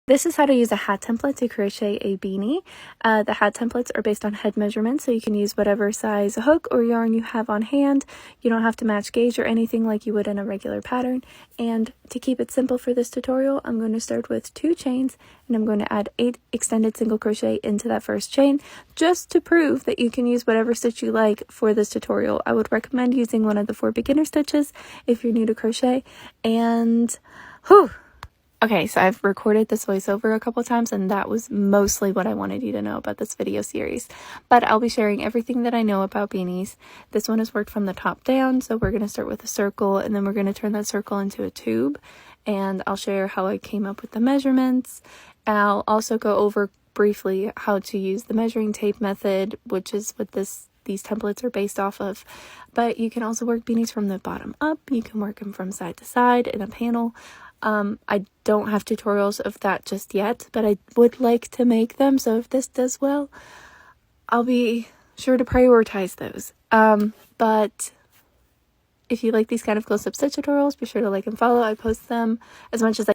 This is how to use a hat template to crochet a beanie. The hat templates are based on head measurements, so you can use whatever size hook or yarn you have on hand. You don't have to match gauge or anything like you would in a regular pattern. And to keep it simple for this tutorial, I'm going to start with 2 chains, and I'm going to add 8 extended single crochet into that first chain, just to prove that you can use whatever stitch you like for this tutorial. I would recommend using one of the 4 beginner stitches if you're new to crochet. And whew! Okay, so I've recorded this voiceover a couple times, and that was mostly what I wanted you to know about this video series. But I'll be sharing everything that I know about beanies. This one is worked from the top down, so we're going to start with a circle, and then we're going to turn that circle into a tube. And I'll share how I came up with the measurements. And I'll also go over briefly how to use the measuring tape method, which is what these templates are based off of. But you can also work beanies from the bottom up. You can work them from side to side in a panel. I don't have tutorials of that just yet, but I would like to make them, so if this does well, I'll be sure to prioritize those. But if you like these kind of close-up stitch tutorials, be sure to like and follow. I post them as much as I